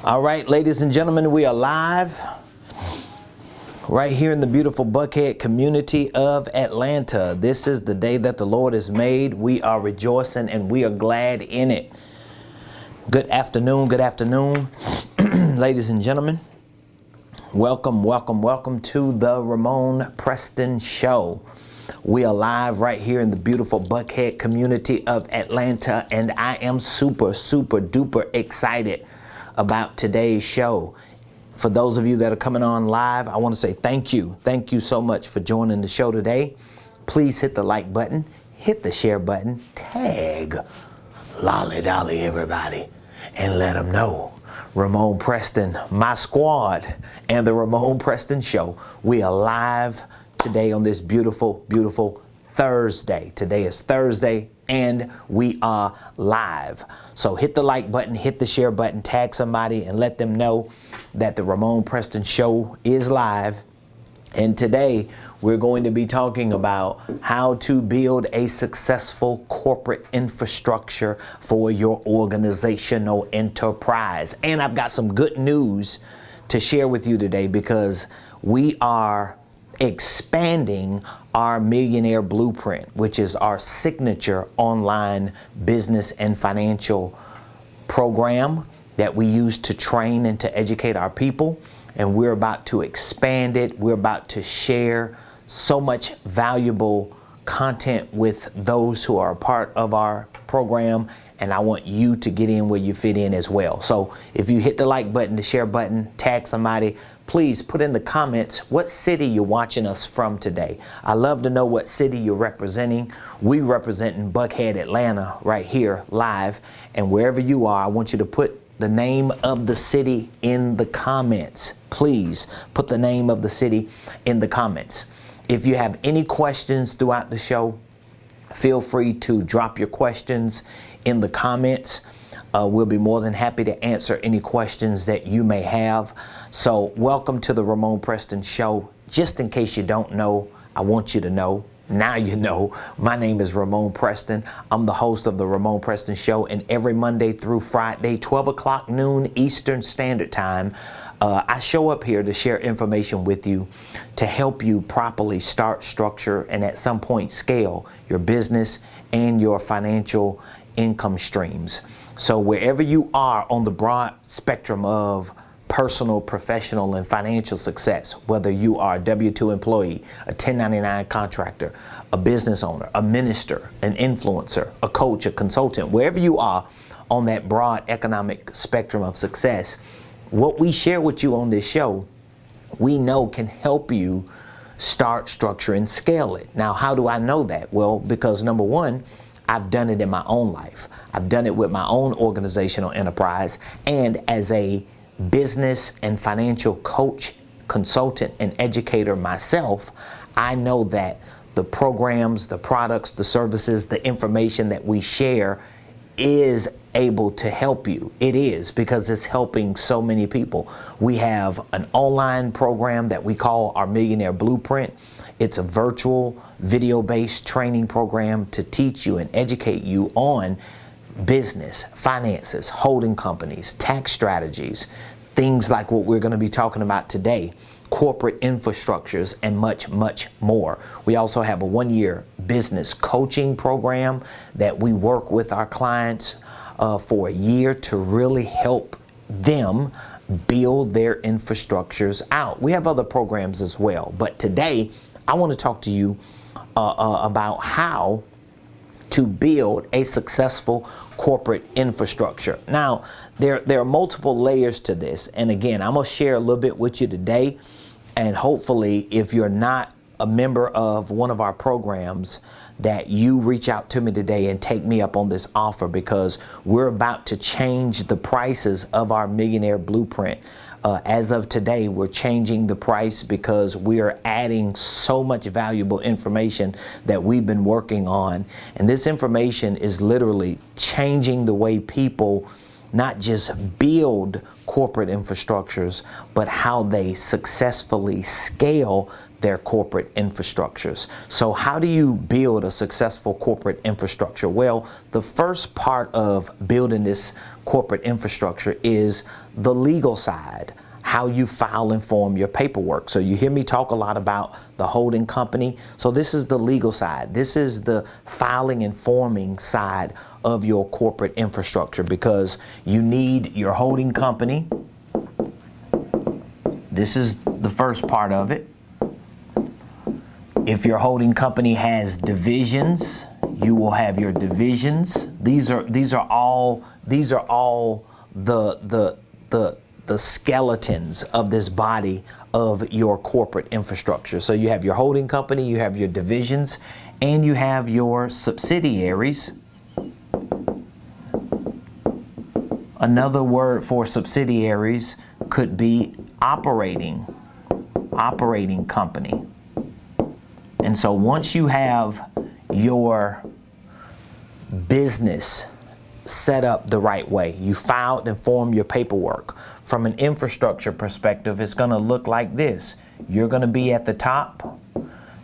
All right, ladies and gentlemen, we are live right here in the beautiful Buckhead community of Atlanta. This is the day that the Lord has made. We are rejoicing and we are glad in it. Good afternoon, ladies and gentlemen. Welcome to the Ramonepreston Show. We are live right here in the beautiful Buckhead community of Atlanta, and I am super duper excited about today's show. For those of you that are coming on live, I want to say thank you. Thank you so much for joining the show today. Please hit the like button, hit the share button, tag Lolly Dolly everybody, and let them know Ramonepreston, my squad, and the Ramonepreston Show. We are live today on this beautiful Thursday. Today is Thursday and we are live. So hit the like button, hit the share button, tag somebody and let them know that the Ramonepreston Show is live. And today we're going to be talking about how to build a successful corporate infrastructure for your organizational enterprise. And I've got some good news to share with you today because we are expanding our Millionaire Blueprint, which is our signature online business and financial program that we use to train and to educate our people. And we're about to expand it. We're about to share so much valuable content with those who are a part of our program. And I want you to get in where you fit in as well. So if you hit the like button, the share button, tag somebody, please put in the comments what city you're watching us from today. I love to know what city you're representing. We representing Buckhead, Atlanta right here live. And wherever you are, I want you to put the name of the city in the comments. Please put the name of the city in the comments. If you have any questions throughout the show, feel free to drop your questions in the comments. We'll be more than happy to answer any questions that you may have. So welcome to the Ramonepreston Show. Just in case you don't know, I want you to know. Now you know. My name is Ramonepreston. I'm the host of the Ramonepreston Show, and every Monday through Friday, 12 o'clock noon Eastern Standard Time, I show up here to share information with you to help you properly start, structure, and at some point scale your business and your financial income streams. So wherever you are on the broad spectrum of personal, professional, and financial success, whether you are a W-2 employee, a 1099 contractor, a business owner, a minister, an influencer, a coach, a consultant, wherever you are on that broad economic spectrum of success, what we share with you on this show, we know can help you start, structure, and scale it. Now, how do I know that? Well, because number one, I've done it in my own life. I've done it with my own organizational enterprise, and as a business and financial coach, consultant, and educator myself, I know that the programs, the products, the services, the information that we share is able to help you. It is, because it's helping so many people. We have an online program that we call our Millionaire Blueprint. It's a virtual video-based training program to teach you and educate you on business, finances, holding companies, tax strategies, things like what we're going to be talking about today, corporate infrastructures, and much more. We also have a one-year business coaching program that we work with our clients for a year to really help them build their infrastructures out. We have other programs as well, but today I want to talk to you about how to build a successful corporate infrastructure. Now, there are multiple layers to this. And again, I'm going to share a little bit with you today. And hopefully, if you're not a member of one of our programs, that you reach out to me today and take me up on this offer, because we're about to change the prices of our Millionaire Blueprint. As of today, we're changing the price because we are adding so much valuable information that we've been working on. And this information is literally changing the way people not just build corporate infrastructures, but how they successfully scale their corporate infrastructures. So how do you build a successful corporate infrastructure? Well, the first part of building this corporate infrastructure is the legal side, how you file and form your paperwork. So you hear me talk a lot about the holding company. So this is the legal side. This is the filing and forming side of your corporate infrastructure, because you need your holding company. This is the first part of it. If your holding company has divisions, you will have your divisions. These are all the skeletons of this body of your corporate infrastructure. So you have your holding company, you have your divisions, and you have your subsidiaries. Another word for subsidiaries could be operating company. And so once you have your business set up the right way, you filed and formed your paperwork, from an infrastructure perspective, it's going to look like this. You're going to be at the top.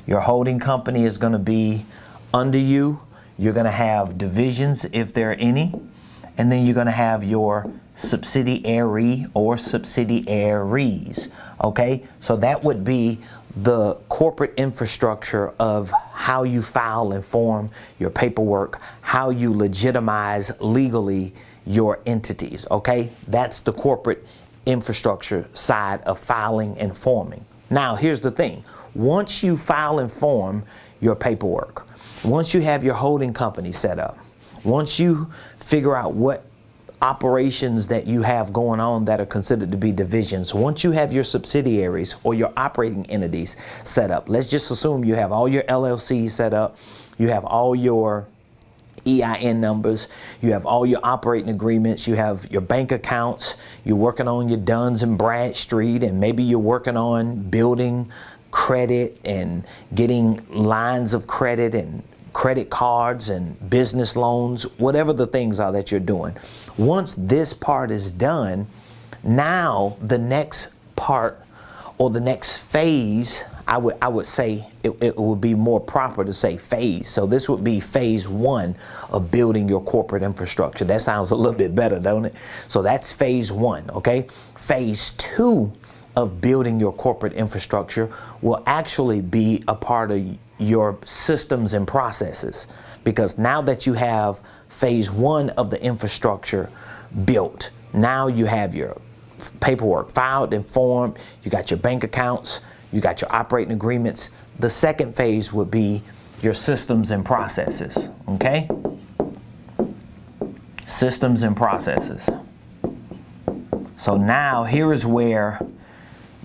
Your holding company is going to be under you. You're going to have divisions, if there are any. And then you're going to have your subsidiary or subsidiaries. Okay, so that would be the corporate infrastructure of how you file and form your paperwork, how you legitimize legally your entities. Okay, that's the corporate infrastructure side of filing and forming. Now, here's the thing. Once you file and form your paperwork, once you have your holding company set up, once you figure out what operations that you have going on that are considered to be divisions, once you have your subsidiaries or your operating entities set up, let's just assume you have all your LLCs set up, you have all your EIN numbers, you have all your operating agreements, you have your bank accounts, you're working on your Duns and Bradstreet, and maybe you're working on building credit and getting lines of credit and credit cards and business loans, whatever the things are that you're doing. Once this part is done, now the next part or the next phase, I would say it would be more proper to say phase. So this would be phase one of building your corporate infrastructure. That sounds a little bit better, don't it? So that's phase one, okay? Phase two of building your corporate infrastructure will actually be a part of your systems and processes, because now that you have phase one of the infrastructure built, now you have your paperwork filed and formed, you got your bank accounts, you got your operating agreements. The second phase would be your systems and processes, okay? Systems and processes. So now here is where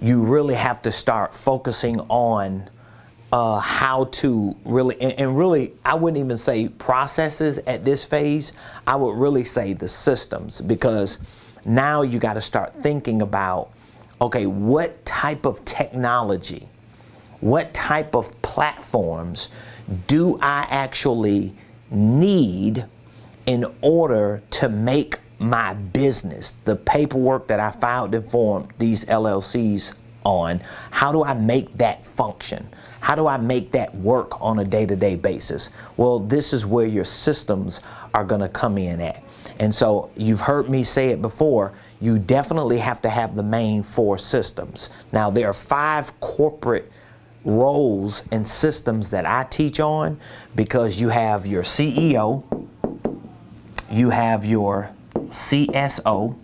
you really have to start focusing on how to really, and really, I wouldn't even say processes at this phase. I would really say the systems, because now you got to start thinking about, okay, what type of technology, what type of platforms do I actually need in order to make my business, the paperwork that I filed and formed these LLCs on, how do I make that function? How do I make that work on a day-to-day basis? Well, this is where your systems are going to come in at. And so you've heard me say it before, you definitely have to have the main four systems. Now, there are 5 corporate roles and systems that I teach on, because you have your CEO, you have your CSO,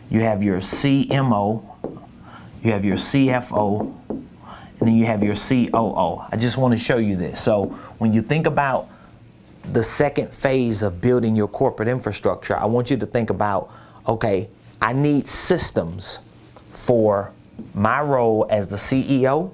you have your CMO, you have your CFO, and then you have your COO. I just want to show you this. So when you think about the second phase of building your corporate infrastructure, I want you to think about, okay, I need systems for my role as the CEO.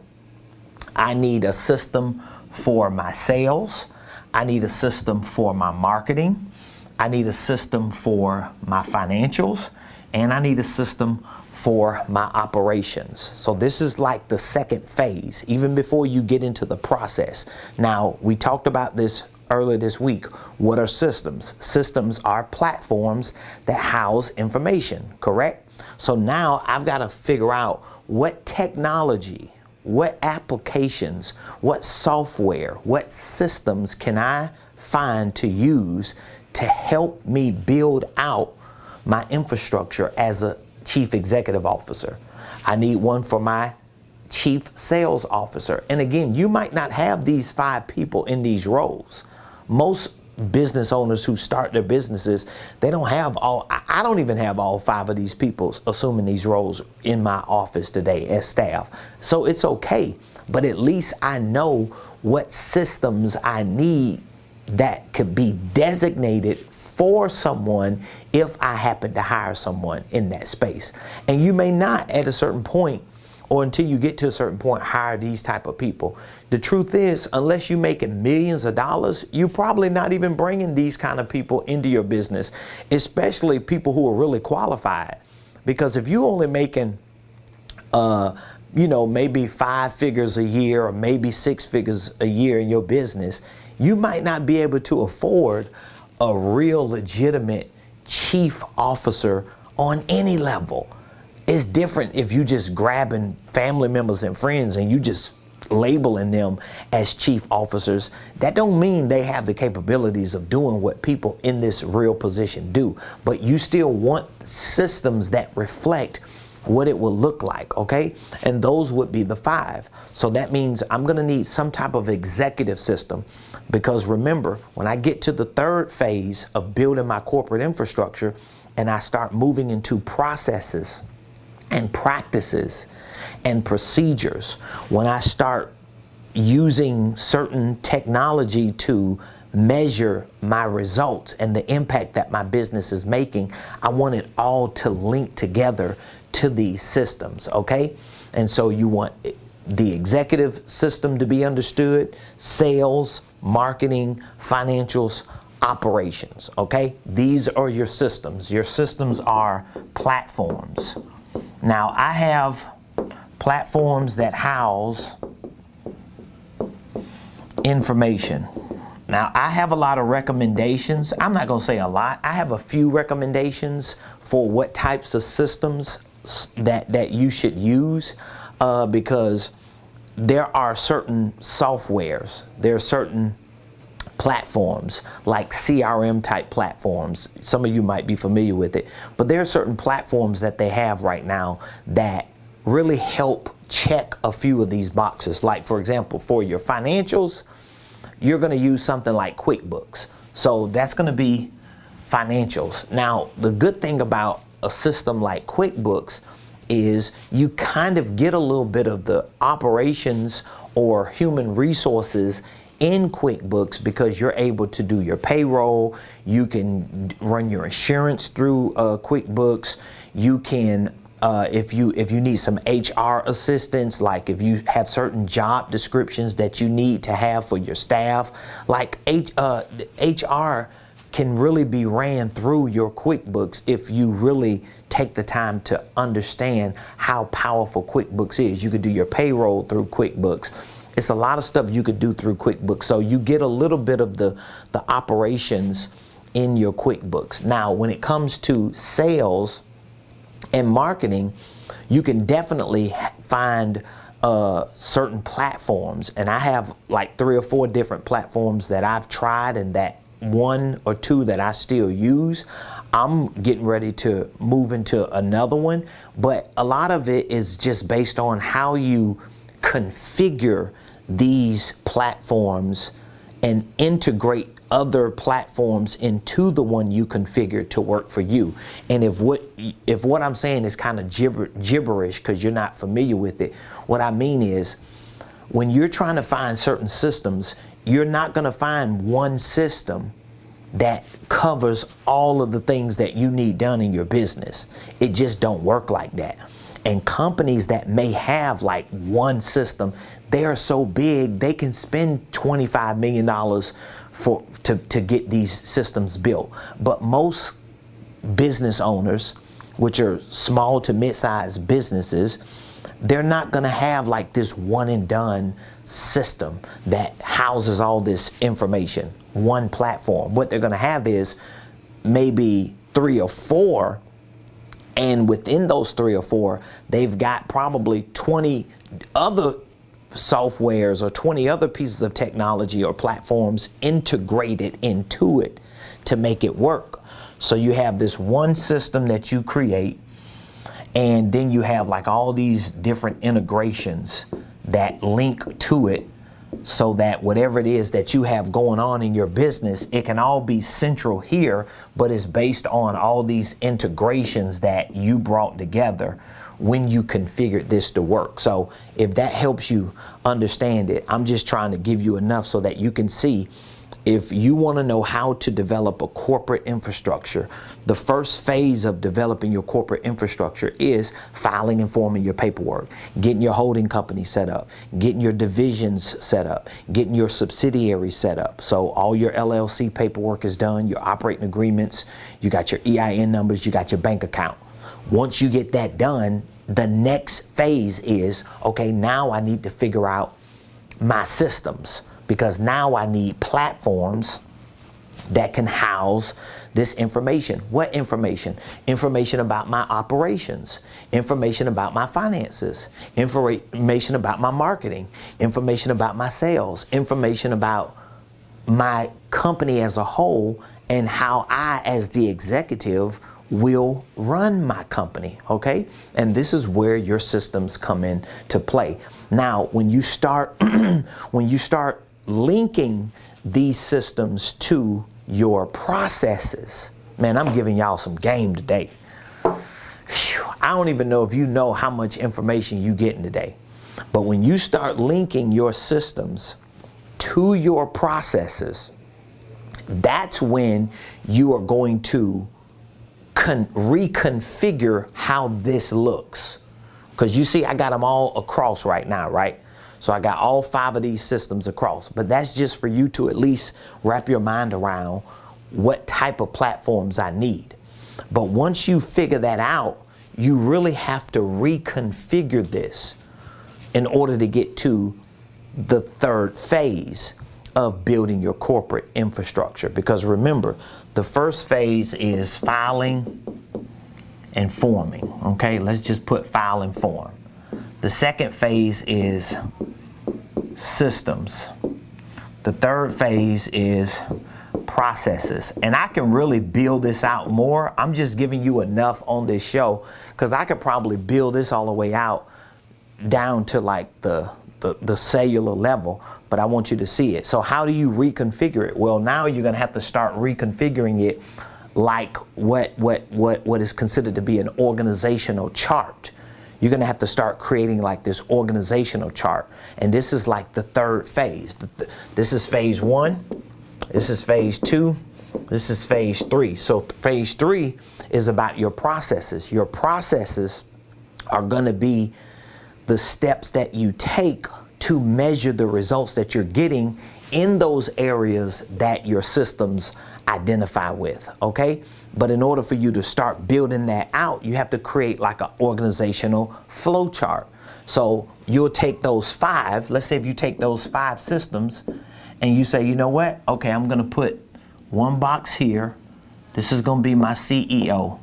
I need a system for my sales. I need a system for my marketing. I need a system for my financials. And I need a system for my operations. So this is like the second phase, even before you get into the process. Now, we talked about this earlier this week. What are systems? Systems are platforms that house information, correct? So now I've got to figure out what technology, what applications, what software, what systems can I find to use to help me build out my infrastructure as a chief executive officer. I need one for my chief sales officer. And again, you might not have these 5 people in these roles. Most business owners who start their businesses, they don't have all, I don't even have all 5 of these people assuming these roles in my office today as staff. So it's okay, but at least I know what systems I need that could be designated for someone if I happen to hire someone in that space. And you may not at a certain point, or until you get to a certain point, hire these type of people. The truth is, unless you're making millions of dollars, you're probably not even bringing these kind of people into your business, especially people who are really qualified. Because if you're only making, maybe 5 figures a year or maybe 6 figures a year in your business, you might not be able to afford a real legitimate chief officer on any level. It's different if you just grabbing family members and friends and you just labeling them as chief officers. That don't mean they have the capabilities of doing what people in this real position do, but you still want systems that reflect what it will look like, okay? And those would be the 5. So that means I'm gonna need some type of executive system, because remember, when I get to the 3rd phase of building my corporate infrastructure and I start moving into processes and practices and procedures, when I start using certain technology to measure my results and the impact that my business is making, I want it all to link together to these systems, okay? And so you want the executive system to be understood, sales, marketing, financials, operations, okay? These are your systems. Your systems are platforms. Now, I have platforms that house information. Now, I have a lot of recommendations. I'm not going to say a lot. I have a few recommendations for what types of systems that you should use, because there are certain softwares, there are certain platforms like CRM type platforms. Some of you might be familiar with it, but there are certain platforms that they have right now that really help check a few of these boxes. Like, for example, for your financials, you're going to use something like QuickBooks. So that's going to be financials. Now, the good thing about a system like QuickBooks is you kind of get a little bit of the operations or human resources in QuickBooks, because you're able to do your payroll, you can run your insurance through QuickBooks, you can if you need some HR assistance, like if you have certain job descriptions that you need to have for your staff, like HR can really be ran through your QuickBooks if you really take the time to understand how powerful QuickBooks is. You could do your payroll through QuickBooks. It's a lot of stuff you could do through QuickBooks. So you get a little bit of the operations in your QuickBooks. Now, when it comes to sales and marketing, you can definitely find certain platforms. And I have like 3 or 4 different platforms that I've tried, and that 1 or 2 that I still use. I'm getting ready to move into another one, but a lot of it is just based on how you configure these platforms and integrate other platforms into the one you configure to work for you. And if what I'm saying is kind of gibberish because you're not familiar with it, what I mean is, when you're trying to find certain systems, you're not going to find one system that covers all of the things that you need done in your business. It just don't work like that. And companies that may have like one system, they are so big they can spend $25 million to get these systems built. But most business owners, which are small to mid-sized businesses, they're not going to have like this one and done system that houses all this information, one platform. What they're going to have is maybe 3 or 4, and within those 3 or 4, they've got probably 20 other softwares or 20 other pieces of technology or platforms integrated into it to make it work. So you have this one system that you create, and then you have like all these different integrations that link to it, so that whatever it is that you have going on in your business, it can all be central here, but it's based on all these integrations that you brought together when you configured this to work. So if that helps you understand it, I'm just trying to give you enough so that you can see, if you want to know how to develop a corporate infrastructure, the first phase of developing your corporate infrastructure is filing and forming your paperwork, getting your holding company set up, getting your divisions set up, getting your subsidiaries set up. So all your LLC paperwork is done, your operating agreements, you got your EIN numbers, you got your bank account. Once you get that done, the next phase is, okay, now I need to figure out my systems, because now I need platforms that can house this information. What information? Information about my operations, information about my finances, information about my marketing, information about my sales, information about my company as a whole, and how I, as the executive, will run my company, okay? And this is where your systems come into play. Now, when you start linking these systems to your processes, man, I'm giving y'all some game today. Whew, I don't even know if you know how much information you getting today. But when you start linking your systems to your processes, that's when you are going to reconfigure how this looks. Because you see, I got them all across right now, right? So I got all 5 of these systems across, but that's just for you to at least wrap your mind around what type of platforms I need. But once you figure that out, you really have to reconfigure this in order to get to the 3rd phase of building your corporate infrastructure. Because remember, the first phase is filing and forming. Okay, let's just put file and form. The second phase is systems. The third phase is processes. And I can really build this out more. I'm just giving you enough on this show because I could probably build this all the way out down to like the cellular level, but I want you to see it. So how do you reconfigure it? Well, now you're going to have to start reconfiguring it like what is considered to be an organizational chart. You're going to have to start creating like this organizational chart. And this is like the third phase. This is phase 1. This is phase 2. This is phase 3. So phase 3 is about your processes. Your processes are going to be the steps that you take to measure the results that you're getting in those areas that your systems identify with, okay? But in order for you to start building that out, you have to create like an organizational flow chart. So you'll take those 5, let's say if you take those 5 systems and you say, you know what? Okay, I'm gonna put one box here. This is gonna be my CEO.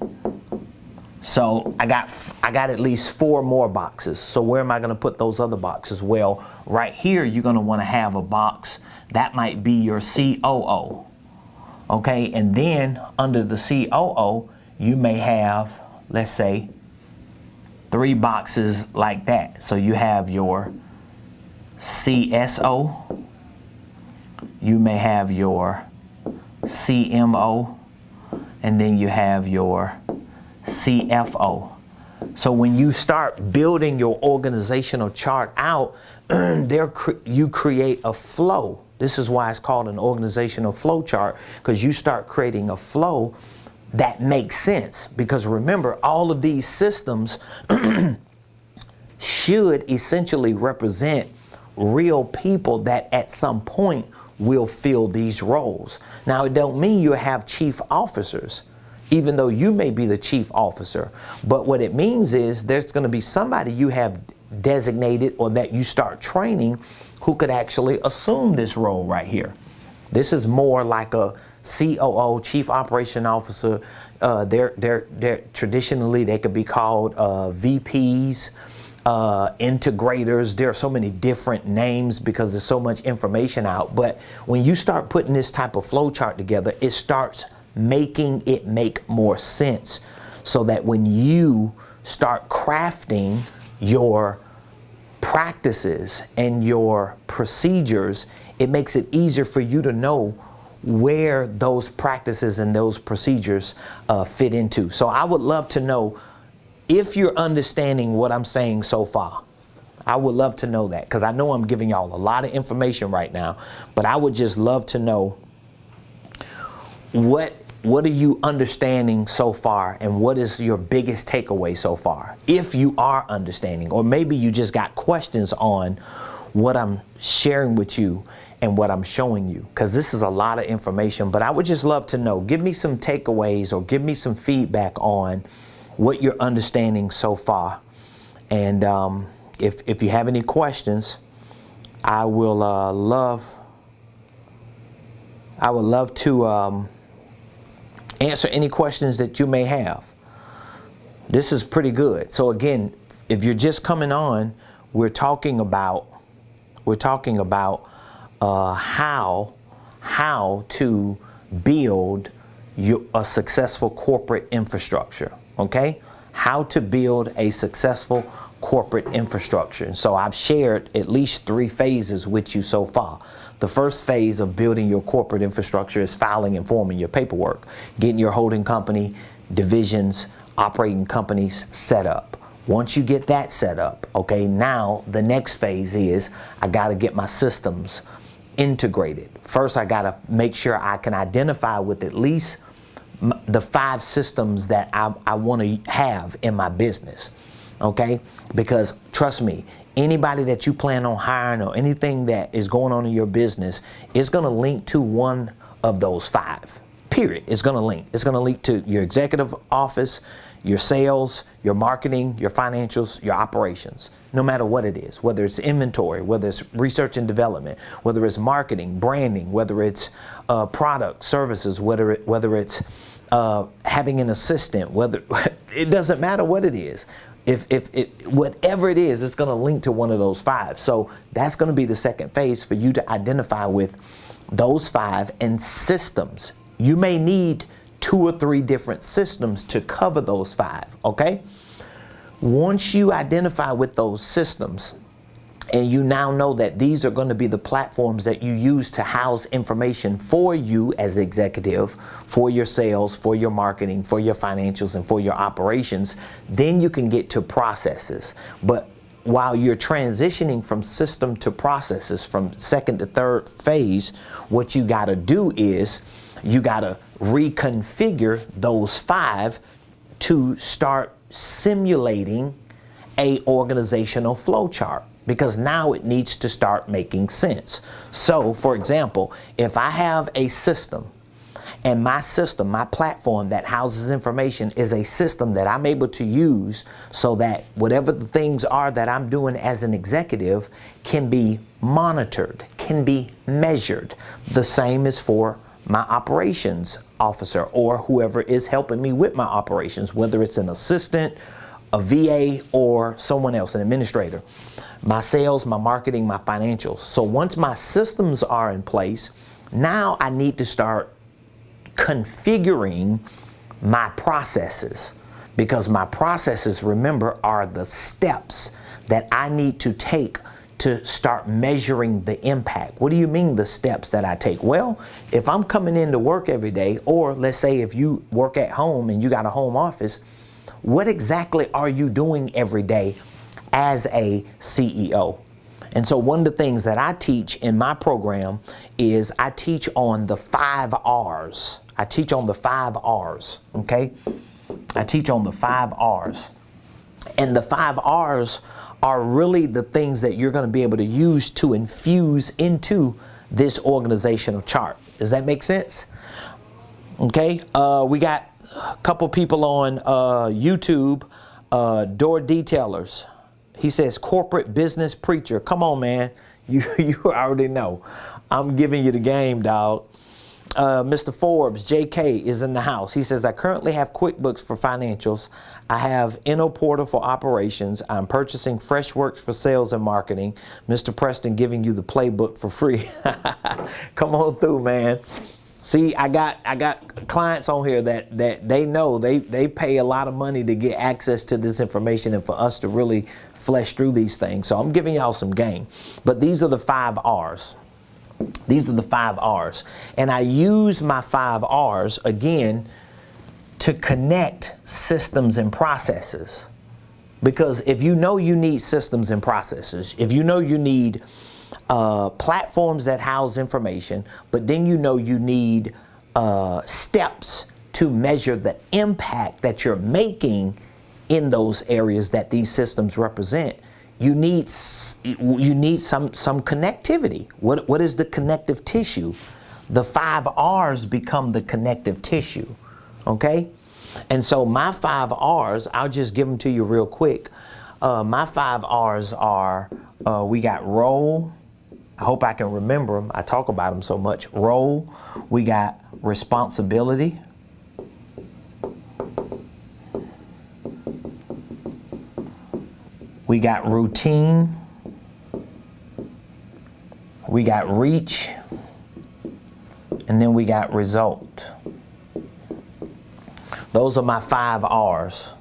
So I got at least 4 more boxes. So where am I going to put those other boxes? Well, right here, you're going to want to have a box that might be your COO. Okay, and then under the COO, you may have, let's say, 3 boxes like that. So you have your CSO, you may have your CMO, and then you have your CFO. So when you start building your organizational chart out, you create a flow. This is why it's called an organizational flow chart, because you start creating a flow that makes sense. Because remember, all of these systems should essentially represent real people that at some point will fill these roles. Now, it don't mean you have chief officers. even though you may be the chief officer. But what it means is there's going to be somebody you have designated or that you start training who could actually assume this role right here. This is more like a COO, Chief Operation Officer. They're traditionally, they could be called VPs, integrators. There are so many different names because there's so much information out. But when you start putting this type of flow chart together, it starts making it make more sense, so that when you start crafting your practices and your procedures, it makes it easier for you to know where those practices and those procedures fit into. So I would love to know if you're understanding what I'm saying so far. I would love to know that, because I know I'm giving y'all a lot of information right now, but I would just love to know what are you understanding so far, and what is your biggest takeaway so far, if you are understanding, or maybe you just got questions on what I'm sharing with you and what I'm showing you, because this is a lot of information. But I would just love to know, give me some takeaways or give me some feedback on what you're understanding so far. And if you have any questions, I would love to answer any questions that you may have. This is pretty good. So again, if you're just coming on, we're talking about how to build a successful corporate infrastructure. Okay, how to build a successful corporate infrastructure. And so I've shared at least 3 phases with you so far. The first phase of building your corporate infrastructure is filing and forming your paperwork, getting your holding company, divisions, operating companies set up. Once you get that set up, okay, now the next phase is I got to get my systems integrated. First, I got to make sure I can identify with at least the 5 systems that I want to have in my business. Okay, because trust me, anybody that you plan on hiring or anything that is going on in your business is going to link to one of those 5. Period. It's going to link. It's going to link to your executive office, your sales, your marketing, your financials, your operations, no matter what it is, whether it's inventory, whether it's research and development, whether it's marketing, branding, whether it's product, services, whether it's having an assistant, whether it doesn't matter what it is. If whatever it is, it's going to link to one of those 5. So that's going to be the second phase for you to identify with those 5 and systems. You may need 2 or 3 different systems to cover those 5. Okay. Once you identify with those systems, and you now know that these are going to be the platforms that you use to house information for you as executive, for your sales, for your marketing, for your financials, and for your operations, then you can get to processes. But while you're transitioning from system to processes, from second to third phase, what you got to do is you got to reconfigure those 5 to start simulating a organizational flow chart, because now it needs to start making sense. So for example, if I have a system, and my system, my platform that houses information is a system that I'm able to use so that whatever the things are that I'm doing as an executive can be monitored, can be measured. The same is for my operations officer or whoever is helping me with my operations, whether it's an assistant, a VA, or someone else, an administrator. My sales, my marketing, my financials. So once my systems are in place, now I need to start configuring my processes, because my processes, remember, are the steps that I need to take to start measuring the impact. What do you mean the steps that I take? Well, if I'm coming into work every day, or let's say if you work at home and you got a home office, what exactly are you doing every day as a CEO? And so one of the things that I teach in my program is I teach on the 5 R's. I teach on the 5 R's, okay? I teach on the 5 R's. And the 5 R's are really the things that you're going to be able to use to infuse into this organizational chart. Does that make sense? Okay, we got a couple people on YouTube, door detailers. He says, corporate business preacher. Come on, man. You already know. I'm giving you the game, dog. Mr. Forbes, JK, is in the house. He says, I currently have QuickBooks for financials. I have InnoPortal for operations. I'm purchasing Freshworks for sales and marketing. Mr. Preston giving you the playbook for free. Come on through, man. See, I got clients on here that they know they pay a lot of money to get access to this information and for us to really flesh through these things. So I'm giving y'all some game. But these are the 5 R's. These are the 5 R's. And I use my 5 R's, again, to connect systems and processes. Because if you know you need systems and processes, if you know you need platforms that house information, but then you know you need steps to measure the impact that you're making in those areas that these systems represent, you need some connectivity. What is the connective tissue? The 5 R's become the connective tissue, okay? And so my 5 R's, I'll just give them to you real quick. My 5 R's are, we got role. I hope I can remember them. I talk about them so much. Role. We got responsibility. We got routine. We got reach. And then we got result. Those are my 5 R's.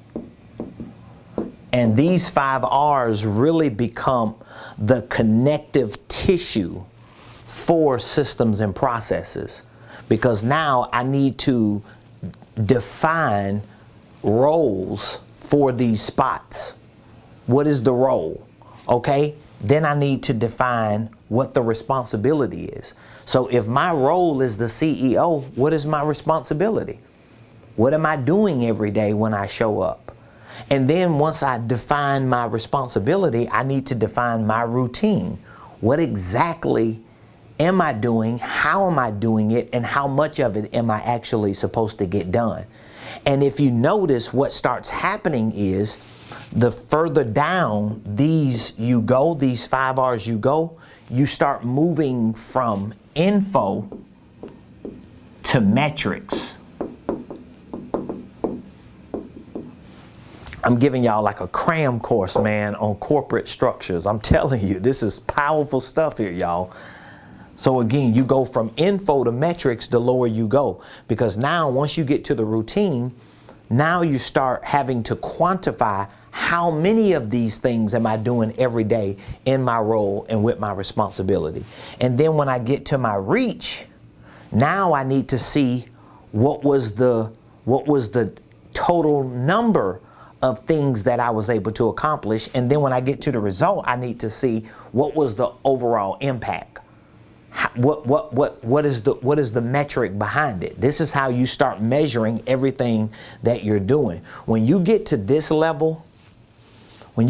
And these 5 R's really become the connective tissue for systems and processes. Because now I need to define roles for these spots. What is the role? Okay? Then I need to define what the responsibility is. So if my role is the CEO, what is my responsibility? What am I doing every day when I show up? And then once I define my responsibility, I need to define my routine. What exactly am I doing? How am I doing it? And how much of it am I actually supposed to get done? And if you notice, what starts happening is the further down these 5 R's you go, you start moving from info to metrics. I'm giving y'all like a cram course, man, on corporate structures. I'm telling you, this is powerful stuff here, y'all. So again, you go from info to metrics the lower you go. Because now once you get to the routine, now you start having to quantify how many of these things am I doing every day in my role and with my responsibility. And then when I get to my reach, now I need to see what was the total number of things that I was able to accomplish. And then when I get to the result, I need to see what was the overall impact. What is the metric behind it? This is how you start measuring everything that you're doing. When you get to this level in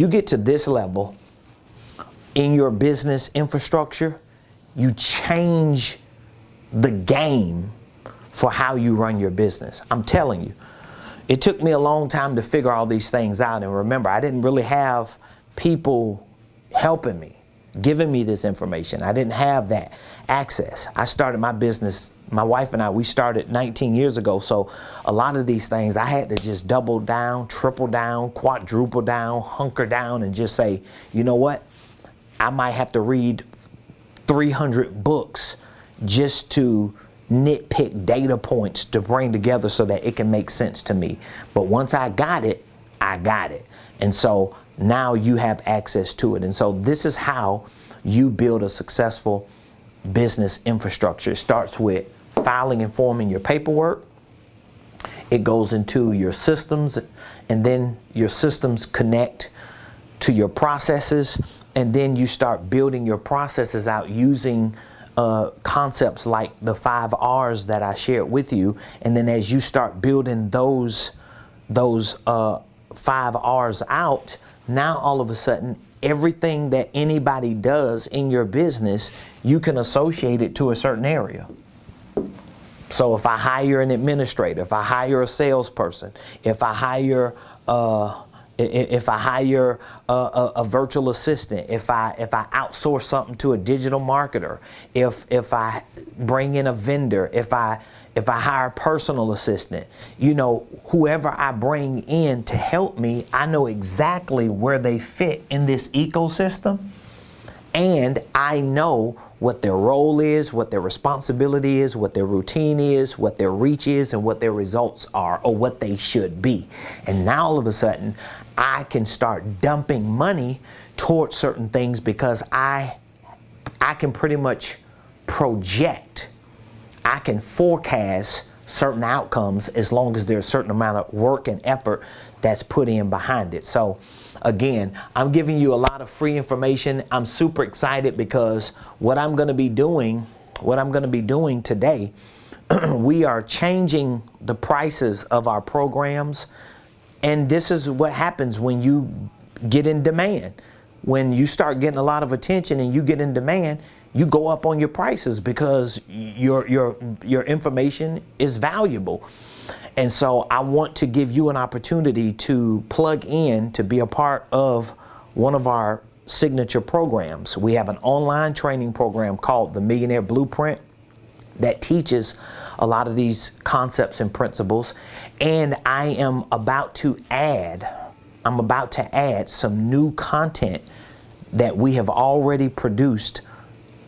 your business infrastructure, you change the game for how you run your business. I'm telling you. It took me a long time to figure all these things out. And remember, I didn't really have people helping me, giving me this information. I didn't have that access. I started my business, my wife and I, we started 19 years ago. So a lot of these things, I had to just double down, triple down, quadruple down, hunker down, and just say, you know what? I might have to read 300 books just to nitpick data points to bring together so that it can make sense to me. But once I got it, I got it. And so now you have access to it. And so this is how you build a successful business infrastructure. It starts with filing and forming your paperwork. It goes into your systems, and then your systems connect to your processes. And then you start building your processes out using concepts like the 5 R's that I shared with you. And then as you start building those 5 R's out, now all of a sudden, everything that anybody does in your business, you can associate it to a certain area. So if I hire an administrator, if I hire a salesperson, if I hire a virtual assistant, if I outsource something to a digital marketer, if I bring in a vendor, if I hire a personal assistant, you know, whoever I bring in to help me, I know exactly where they fit in this ecosystem, and I know what their role is, what their responsibility is, what their routine is, what their reach is, and what their results are, or what they should be. And now all of a sudden, I can start dumping money towards certain things because I can pretty much project. I can forecast certain outcomes as long as there's a certain amount of work and effort that's put in behind it. So again, I'm giving you a lot of free information. I'm super excited because what I'm going to be doing today, we are changing the prices of our programs. And this is what happens when you get in demand. When you start getting a lot of attention and you get in demand, you go up on your prices because your information is valuable. And so I want to give you an opportunity to plug in to be a part of one of our signature programs. We have an online training program called the Millionaire Blueprint that teaches a lot of these concepts and principles. And I am about to add some new content that we have already produced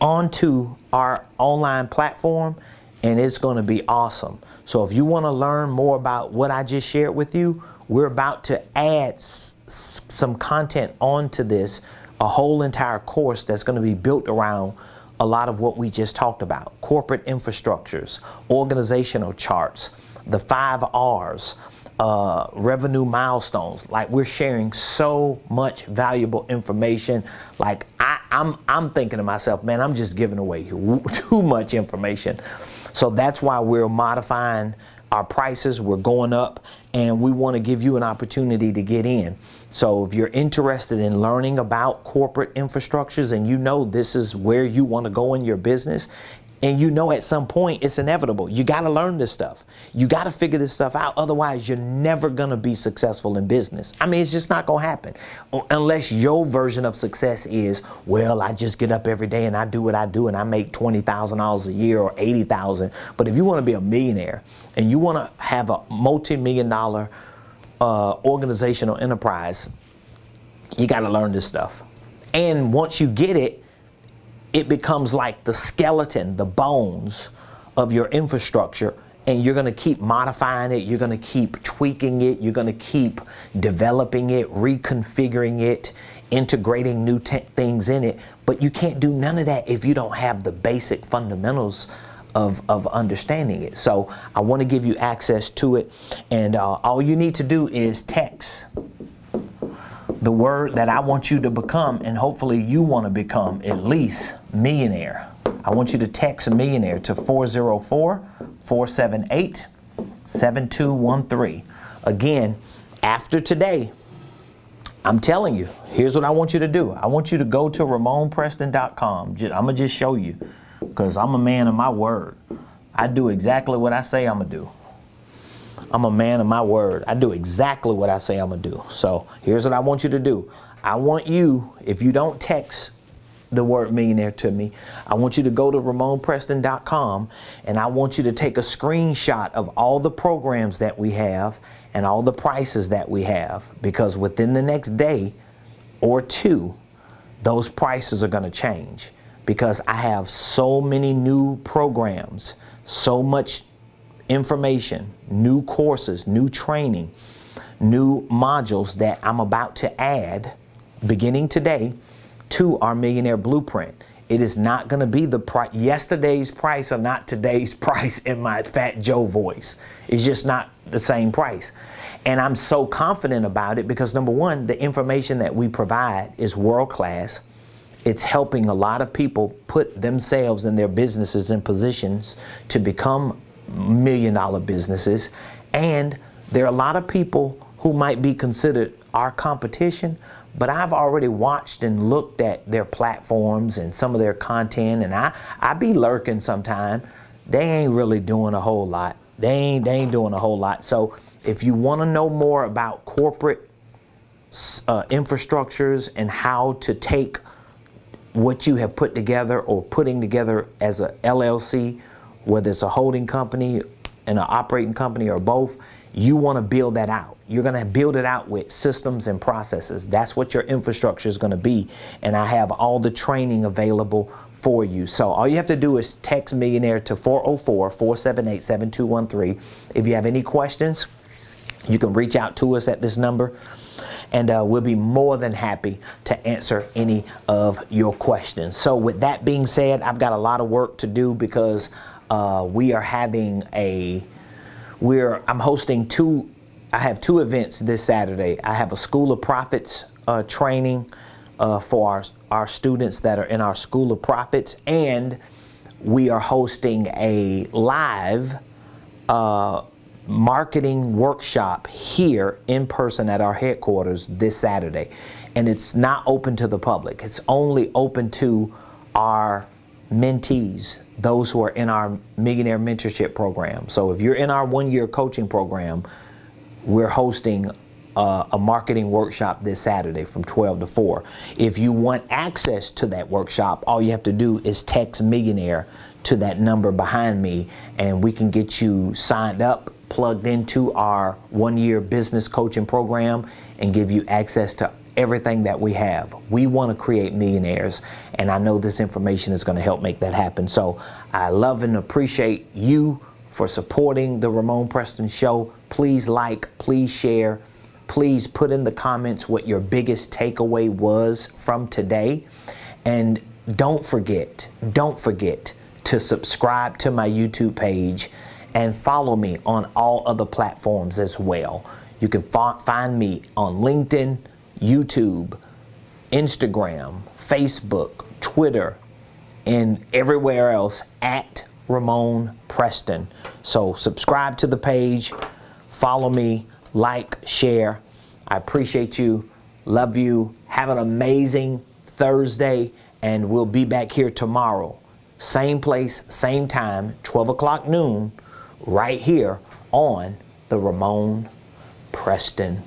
onto our online platform, and it's going to be awesome. So if you want to learn more about what I just shared with you, we're about to add some content onto this, a whole entire course that's going to be built around a lot of what we just talked about: corporate infrastructures, organizational charts, the 5 R's, revenue milestones. Like, we're sharing so much valuable information. Like, I'm thinking to myself, man, I'm just giving away too much information. So that's why we're modifying our prices. We're going up, and we want to give you an opportunity to get in. So if you're interested in learning about corporate infrastructures, and you know this is where you want to go in your business, and you know at some point it's inevitable, you got to learn this stuff. You got to figure this stuff out. Otherwise, you're never going to be successful in business. I mean, it's just not going to happen unless your version of success is, well, I just get up every day and I do what I do and I make $20,000 a year or $80,000. But if you want to be a millionaire and you want to have a multi-million-dollar organizational enterprise, you got to learn this stuff. And once you get it, it becomes like the skeleton, the bones of your infrastructure, and you're going to keep modifying it, you're going to keep tweaking it, you're going to keep developing it, reconfiguring it, integrating new things in it. But you can't do none of that if you don't have the basic fundamentals of understanding it. So I want to give you access to it, and all you need to do is text the word that I want you to become, and hopefully you want to become at least millionaire. I want you to text millionaire to 404-478-7213. Again, after today, I'm telling you, here's what I want you to do. I want you to go to Ramonepreston.com. I'm going to just show you, because I'm a man of my word. I do exactly what I say I'm going to do. I'm a man of my word. I do exactly what I say I'm going to do. So here's what I want you to do. I want you, if you don't text the word millionaire to me, I want you to go to Ramonepreston.com, and I want you to take a screenshot of all the programs that we have and all the prices that we have, because within the next day or two, those prices are going to change, because I have so many new programs, so much information, new courses, new training, new modules that I'm about to add beginning today to our Millionaire Blueprint. It is not going to be the price. Yesterday's price or not today's price in my Fat Joe voice. It's just not the same price. And I'm so confident about it because, number one, the information that we provide is world class. It's helping a lot of people put themselves and their businesses in positions to become million-dollar businesses. And there are a lot of people who might be considered our competition, but I've already watched and looked at their platforms and some of their content, and I be lurking sometime they ain't really doing a whole lot. They ain't doing a whole lot. So if you want to know more about corporate infrastructures and how to take what you have put together or putting together as a LLC, whether it's a holding company and an operating company or both, you want to build that out. You're going to build it out with systems and processes. That's what your infrastructure is going to be. And I have all the training available for you. So all you have to do is text Millionaire to 404-478-7213. If you have any questions, you can reach out to us at this number, and we'll be more than happy to answer any of your questions. So with that being said, I've got a lot of work to do because we are having I'm hosting I have two events this Saturday. I have a School of Prophets training for our students that are in our School of Prophets, and we are hosting a live marketing workshop here in person at our headquarters this Saturday. And it's not open to the public. It's only open to our mentees, those who are in our Millionaire Mentorship program. So if you're in our one-year coaching program, we're hosting a marketing workshop this Saturday from 12 to 4. If you want access to that workshop, all you have to do is text Millionaire to that number behind me, and we can get you signed up, plugged into our one-year business coaching program, and give you access to everything that we have. We want to create millionaires, and I know this information is going to help make that happen. So I love and appreciate you for supporting the Ramonepreston Show. Please like, please share, please put in the comments what your biggest takeaway was from today. And don't forget to subscribe to my YouTube page and follow me on all other platforms as well. You can find me on LinkedIn, YouTube, Instagram, Facebook, Twitter, and everywhere else at Ramonepreston. So subscribe to the page, follow me, like, share. I appreciate you, love you. Have an amazing Thursday, and we'll be back here tomorrow. Same place, same time, 12 o'clock noon, right here on the Ramonepreston